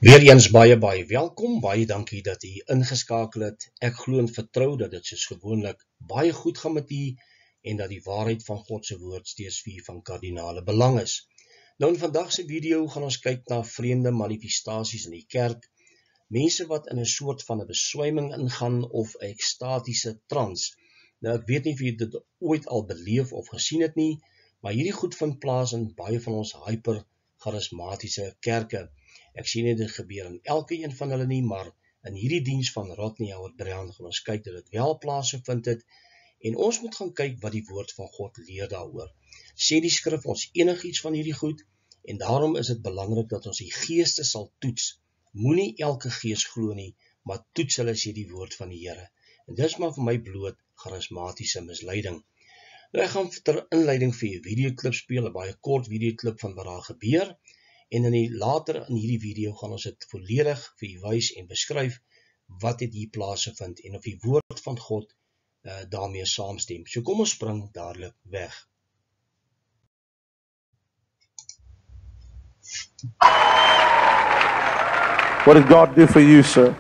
Weereens baie welkom, baie dankie dat u ingeskakel het. Ek glo en vertrou dat dit soos gewoonlik baie goed gaan met u en dat die waarheid van God se woord steeds vir u van kardinale belang is. Nou in vandag se video gaan ons kyk na vreemde manifestasies in die kerk, mense wat in 'n soort van 'n beswyming ingaan of 'n ekstatiese trans. Nou ek weet nie of jy dit ooit al beleef of gesien het nie, maar hierdie goed vind plaas in baie van ons hyper-charismatiese kerke. Ek sien nie dit gebeur in elke een van hulle nie, maar in hierdie diens van Rodney Howard-Browne gaan ons kyk dat dit wel plaasgevind het, en ons moet gaan kyk wat die woord van God leer daaroor. Sê die skrif ons enigiets van hierdie goed, en daarom is dit belangrik dat ons die geeste sal toets. Moenie elke gees glo nie, maar toets hulle sê die woord van die Here. En dis maar vir my bloot charismatiese misleiding. Nou ek gaan ter inleiding vir 'n videoklip speel, 'n baie kort videoklip van wat daar gebeur. En later in hierdie video gaan ons dit volledig vir u wys en beskryf wat het hier plaasgevind en of die woord van God daarmee saamstem. So kom ons spring dadelik weg. What did God do for you, sir?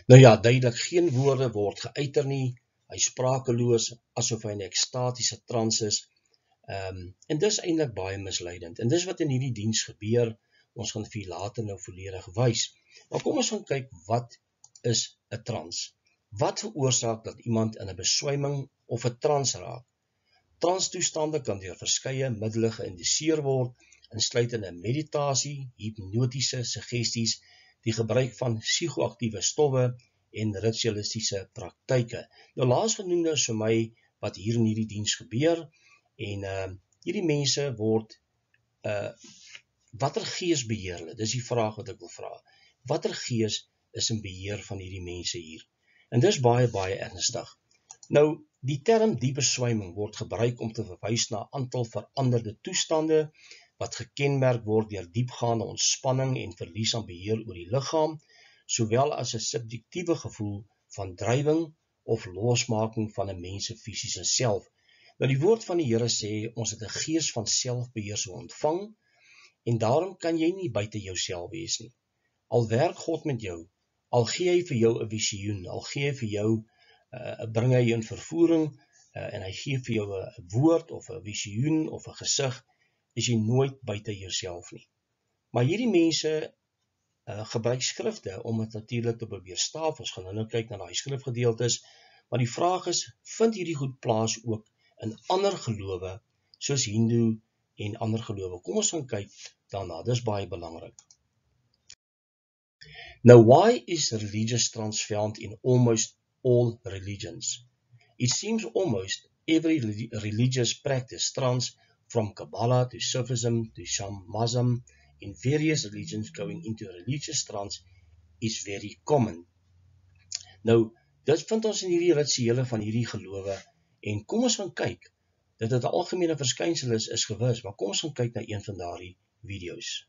Nou ja, duidelik, geen woorde word geuiter nie, hy sprakeloos, asof hy in 'n ekstatiese trans is, en dis eintlik baie misleidend, en dis wat in hierdie diens gebeur. Ons gaan vir later nou volledig wys. Maar kom ons gaan kyk, wat is 'n trans? Wat veroorsaak dat iemand in 'n beswyming of 'n trans raak? Transtoestande kan deur verskeie middele geïndiseer word, insluitend in meditasie, hipnotiese suggesties, die gebruik van psigoaktiewe stowwe en ritualistiese praktyke. Nou laasgenoemde is vir my wat hier in hierdie diens gebeur, en hierdie mense word, watter gees beheer hulle? Dis die vraag wat ek wil vra. Watter gees is in beheer van hierdie mense hier? En dis baie ernstig. Nou, die term die beswyming word gebruik om te verwys na 'n aantal veranderde toestande, wat gekenmerk word deur diepgaande ontspanning en verlies aan beheer oor die liggaam, sowel as 'n subjektiewe gevoel van drywing of losmaking van 'n mens se fisiese self. Nou die woord van die Here sê, ons het 'n gees van selfbeheersing ontvang, en daarom kan jy nie buite jouself wees nie. Al werk God met jou, al gee hy vir jou 'n visioen, al gee hy vir jou, bring hy jou in vervoering, en hy gee vir jou 'n woord, of 'n visioen, of 'n gesig, is jy nooit buite jouself nie. Maar hierdie mense gebruik skrifte om dit natuurlik te probeer staaf. Ons gaan nou kyk na daai skrifgedeeltes, maar die vraag is, vind hierdie goed plaas ook in ander gelowe, soos Hindoe en ander gelowe? Kom ons gaan kyk daarna, dis baie belangrik. Now, why is religious trance found in almost all religions? It seems almost every religious practice trance, from Kabbalah to Sufism to Shamanism, in various religions going into a religious trance, is very common. Nou, dit vind ons in hierdie rituele van hierdie gelowe, en kom ons gaan kyk, dat dit 'n algemene verskynsel is gewis, maar kom ons gaan kyk na een van daardie video's.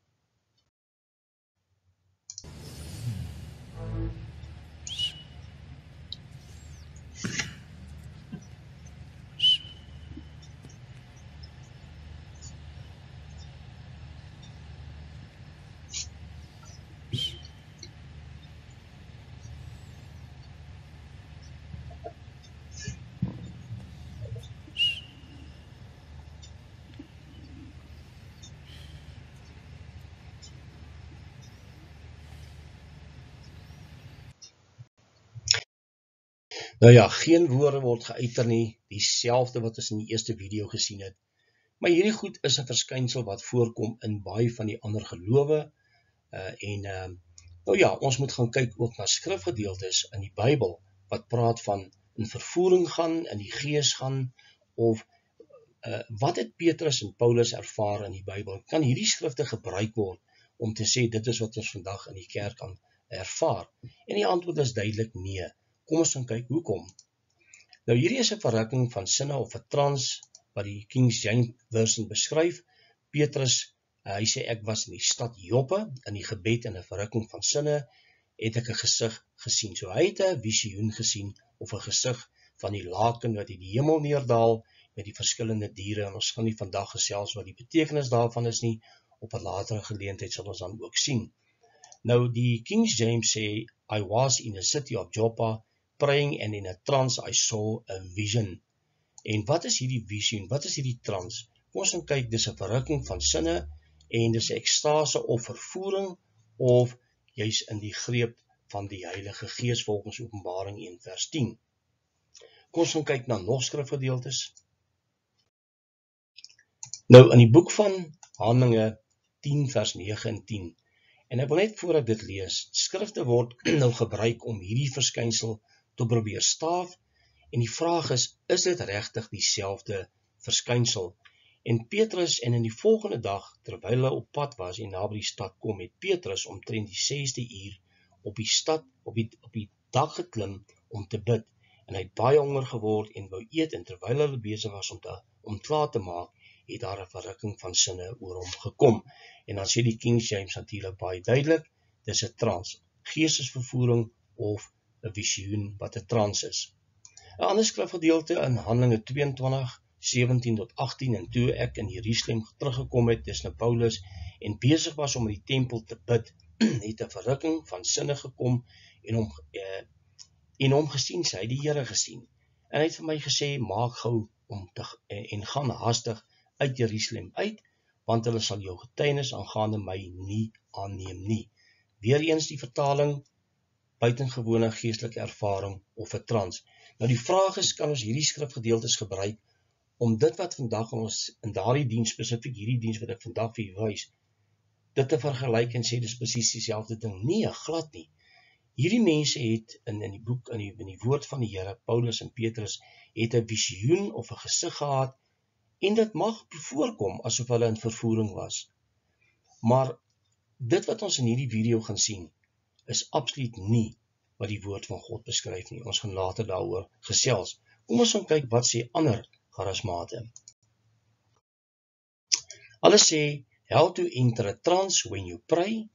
Nou ja, geen woorde word geuiter nie, dieselfde wat ons in die eerste video gesien het. Maar hierdie goed is 'n verskynsel wat voorkom in baie van die ander gelowe, nou ja, ons moet gaan kyk ook na skrifgedeeltes in die Bybel, wat praat van in vervoering gaan, in die gees gaan, of wat het Petrus en Paulus ervaar in die Bybel? Kan hierdie skrifte gebruik word om te sê, dit is wat ons vandag in die kerk kan ervaar? En die antwoord is duidelik nee. Kom ons gaan kyk hoekom. Nou hierdie is 'n verrukking van sinne of 'n trans, wat die King James Version beskryf. Petrus, hy sê, ek was in die stad Joppe, in die gebed en 'n verrukking van sinne, het ek 'n gesig gesien. So hy het 'n visioen gesien, of 'n gesig van die laken wat uit die hemel neerdaal, met die verskillende diere, en ons gaan nie vandag gesels wat die betekenis daarvan is nie, op 'n latere geleentheid sal ons dan ook sien. Nou die King James sê, I was in the city of Joppa, praying and in a trance I saw a vision. En wat is hierdie visioen? Wat is hierdie trance? Kom ons gaan kyk, dis 'n verrukking van sinne, en dis 'n ekstase of vervoering, of juis in die greep van die Heilige Gees volgens Openbaring 1 vers 10. Kom ons gaan kyk na nog skrifgedeeltes. Nou in die boek van Handelinge 10 vers 9 en 10. En ek wil net voor ek dit lees, skrifte word nou gebruik om hierdie verskynsel te probeer staaf, en die vraag is dit regtig dieselfde verskynsel? En Petrus, en in die volgende dag, terwyl hulle op pad was en naby die stad kom, het Petrus omtrent die 6de uur op die dak geklim om te bid, en hy het baie honger geword en wou eet, en terwyl hulle besig was om klaar te maak, het daar 'n verrukking van sinne oor hom gekom. En dan sê die King James natuurlik baie duidelik, dis 'n trance, geestesvervoering of 'n visioen wat 'n trance is. 'n Ander skrifgedeelte in Handelinge 22, 17 tot 18, en toe ek in Jerusalem teruggekom het, dis nou Paulus, en besig was om in die tempel te bid, het 'n verrukking van sinne gekom, en hom gesien, sy het die Here gesien. En hy het vir my gesê, maak gou en gaan haastig uit Jerusalem uit, want hulle sal jou getuienis aangaande my nie aanneem nie. Weereens die vertaling, buitengewone geestelike ervaring of 'n trance. Nou die vraag is, kan ons hierdie skrifgedeeltes gebruik om dit wat vandag ons in daardie diens, spesifiek hierdie diens wat ek vandag vir u wys, dit te vergelyk en sê dis presies dieselfde ding? Nee, glad nie. Hierdie mense het in die boek, in die woord van die Here, Paulus en Petrus, het 'n visioen of 'n gesig gehad, en dit mag voorkom asof hulle in vervoering was. Maar dit wat ons in hierdie video gaan sien, is absoluut nie wat die woord van God beskryf nie. Ons gaan later daaroor gesels. Kom ons gaan kyk wat sê ander charismate. Hulle sê, how to enter a trance when you pray.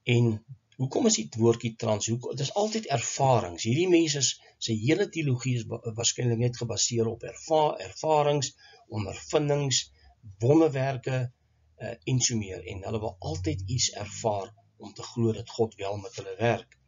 En hoekom is die woordjie trance? Dit is altyd ervarings. Hierdie mense se hele teologie is waarskynlik net gebaseer op ervarings, ondervindings, wonderwerke en so meer. En hulle wil altyd iets ervaar om te glo dat God wel met hulle werk.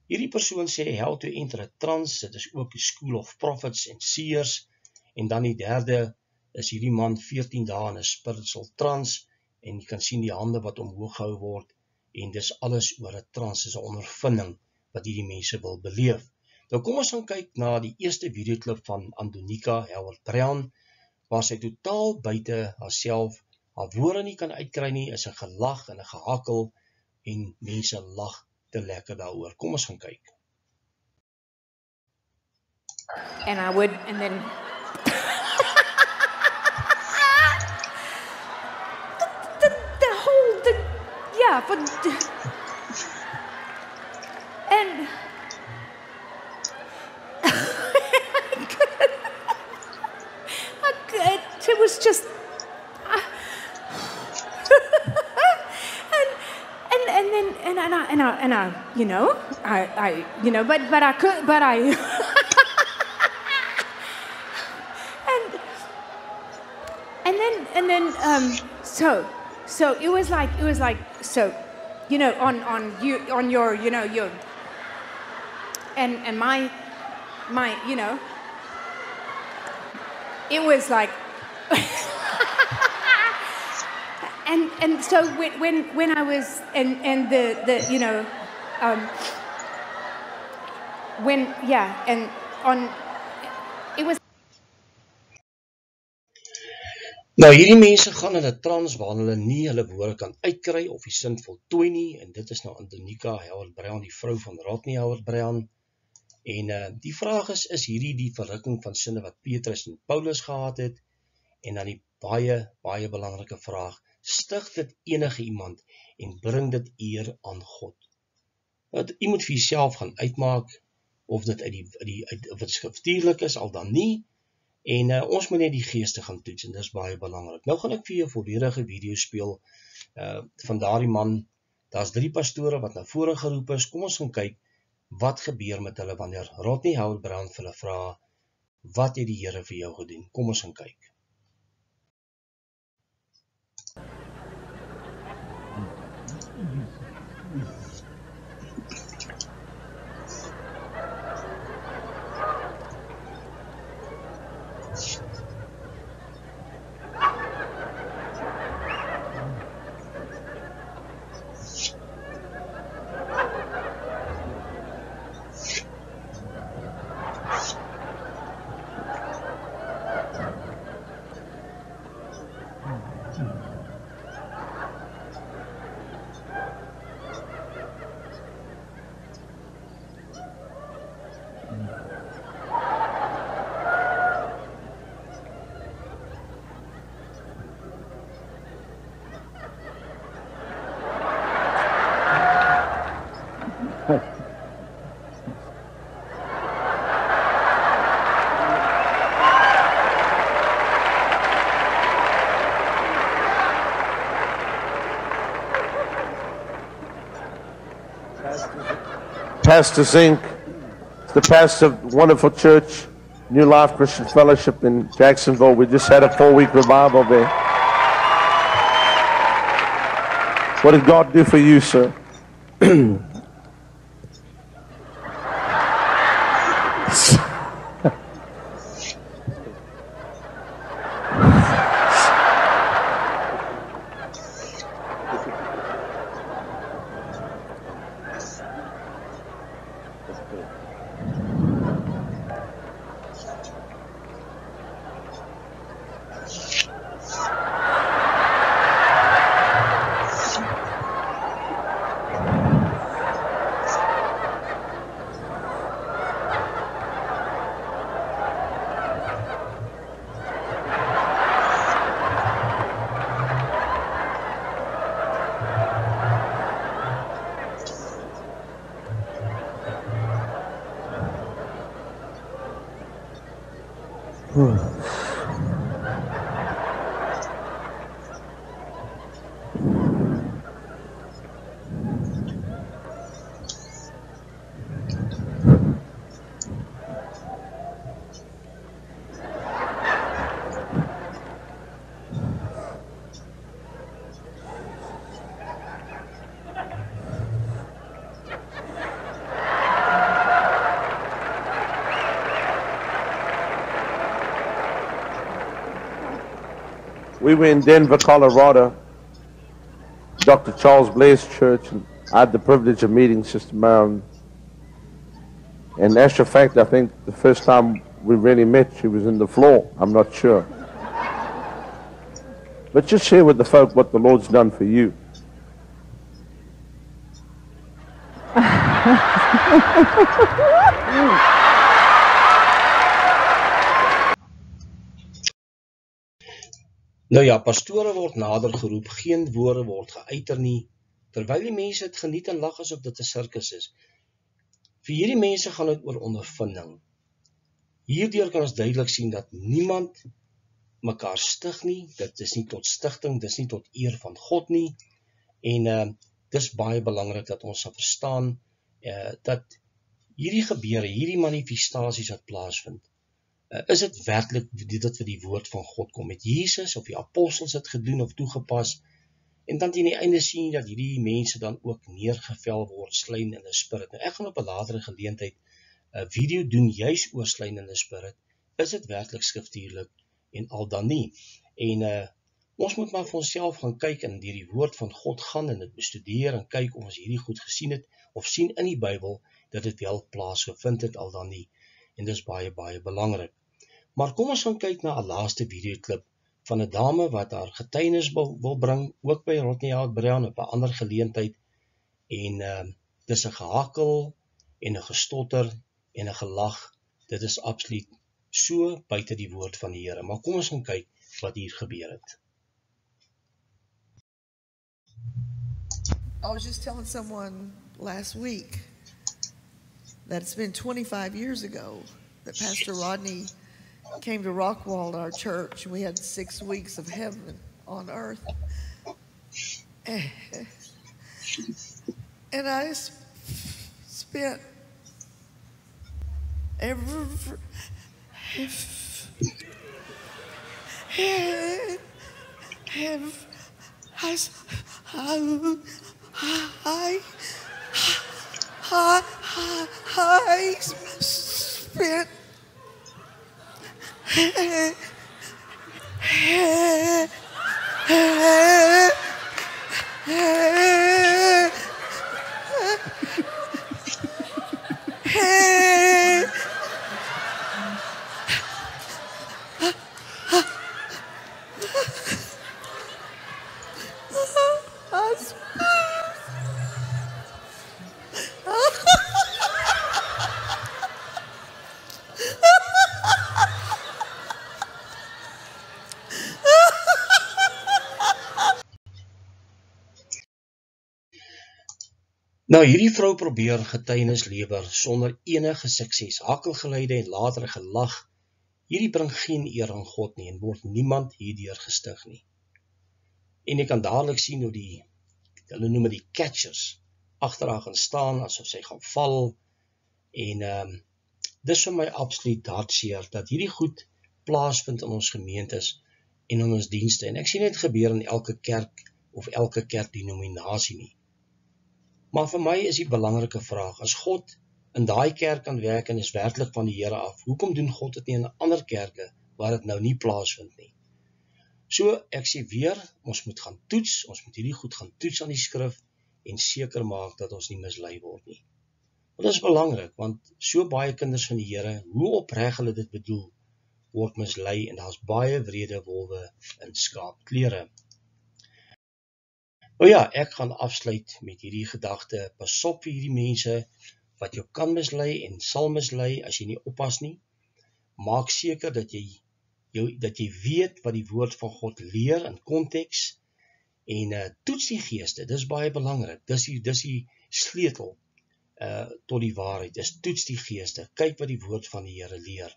Hierdie persoon sê, how to enter a trance, dit is ook die School of Prophets en Seers. En dan die derde is hierdie man 14 dae in 'n spiritual trance, en jy kan sien die hande wat omhoog gehou word, en dis alles oor 'n trance, dis 'n ondervinding wat hierdie mense wil beleef. Nou kom ons gaan kyk na die eerste videoklip van Andonika Howard Brown, waar sy totaal buite haarself, haar woorde nie kan uitkry nie, is 'n gelag en 'n gehakkel, en mense lag te lekker daaroor. Kom ons gaan kyk. And I would, and then but and it was just and I you know I you know but I could but I and then so it was like so you know on your you know your and my you know it was like and so when I was and the you know when yeah and on it was. Nou hierdie mense gaan in 'n trance waar hulle nie hulle woorde kan uitkry of die sin voltooi nie, en dit is nou Andonika Howard Brown, die vrou van Rodney Howard Brown. En die vraag is hierdie die verrukking van sinne wat Petrus en Paulus gehad het? En dan die baie belangrike vraag, stig dit enige iemand en bring dit eer aan God? Jy moet vir jouself gaan uitmaak of dit of dit skriftuurlik is, al dan nie, en ons moet net die geeste gaan toets, en dis baie belangrik. Nou gaan ek vir jou 'n volledige video speel van daardie man. Daar's 3 pastore wat na vore geroep is. Kom ons gaan kyk wat gebeur met hulle wanneer Rodney Howard-Browne vir hulle vra, wat het die Here vir jou gedoen? Kom ons gaan kyk. Pastor Zink, the pastor of a wonderful church, New Life Christian Fellowship in Jacksonville. We just had a 4-week revival there. What did God do for you, sir? We were in Denver, Colorado, Dr. Charles Blair's church, and I had the privilege of meeting Sister Marilyn. And as a fact, I think the first time we really met, she was in the floor. I'm not sure. But just share with the folk what the Lord's done for you. Nou ja, pastore word nader geroep, geen woorde word geuiter nie, terwyl die mense het geniet en lag asof dit 'n sirkus is. Vir hierdie mense gaan dit oor ondervinding. Hierdeur kan ons duidelik sien dat niemand mekaar stig nie, dit is nie tot stigting, dit is nie tot eer van God nie, en dis baie belangrik dat ons sal verstaan, dat hierdie gebeure, hierdie manifestasies wat plaasvind, is dit werklik dit wat die woord van God kom, met Jesus of die apostels het gedoen of toegepas, en dan teen die einde sien jy dat hierdie mense dan ook neergevel word, slain in the spirit. Nou ek gaan op 'n latere geleentheid 'n video doen juis oor slain in the spirit, is dit werklik skriftuurlik en al dan nie, en ons moet maar vir onsself gaan kyk en deur die woord van God gaan en dit bestudeer en kyk of ons hierdie goed gesien het, of sien in die Bybel, dat dit wel plaasgevind het al dan nie, en dis baie belangrik. Maar kom ons gaan kyk na 'n laaste videoklip van 'n dame wat haar getuienis wil bring, ook by Rodney Howard-Browne op 'n ander geleentheid, en dis 'n gehakkel en 'n gestotter en 'n gelag, dit is absoluut so buite die woord van die Here. Maar kom ons gaan kyk wat hier gebeur het. I was just telling someone last week that it's been 25 years ago that Pastor Rodney came to Rockwall, our church, and we had 6 weeks of heaven on earth. And I spent I spent Nou, hierdie vrou probeer getuienis lewer sonder enige sukses, hakkelgeluide en later gelag. Hierdie bring geen eer aan God nie en word niemand hierdeur gestig nie. En jy kan dadelik sien hoe hulle noem die catchers, agter haar gaan staan asof sy gaan val. En dis vir my absoluut hartseer dat hierdie goed plaasvind in ons gemeentes en in ons dienste. En ek sien dit gebeur in elke kerk of elke kerkdenominasie nie. Maar vir my is die belangrike vraag, as God in daai kerk kan werk en is werklik van die Here af, hoekom doen God dit nie in ander kerke waar dit nou nie plaasvind nie? So, ek sê weer, ons moet gaan toets, ons moet hierdie goed gaan toets aan die skrif en seker maak dat ons nie mislei word nie. Dit is belangrik, want so baie kinders van die Here, hoe opreg hulle dit bedoel, word mislei en daar's baie wrede wolwe in skaapklere. Nou ja, ek gaan afsluit met hierdie gedagte, pas op vir hierdie mense wat jou kan mislei en sal mislei as jy nie oppas nie. Maak seker dat jy weet wat die woord van God leer in konteks en toets die geeste, dis baie belangrik, dis die sleutel tot die waarheid, dis toets die geeste, kyk wat die woord van die Here leer.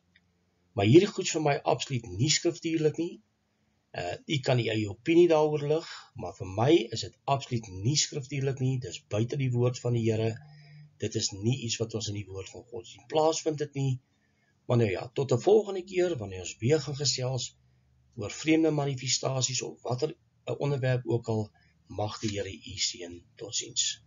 Maar hierdie goed vir my absoluut nie skriftuurlik nie. Jy kan nie eie opinie daaroor lig, maar vir my is dit absoluut nie skriftuurlik nie, dis buite die woord van die Here, dit is nie iets wat ons in die woord van God sien plaasvind dit nie, maar nou ja, tot 'n volgende keer, wanneer ons weer gaan gesels oor vreemde manifestasies of watter 'n onderwerp ook al, mag die Here u seën, totsiens.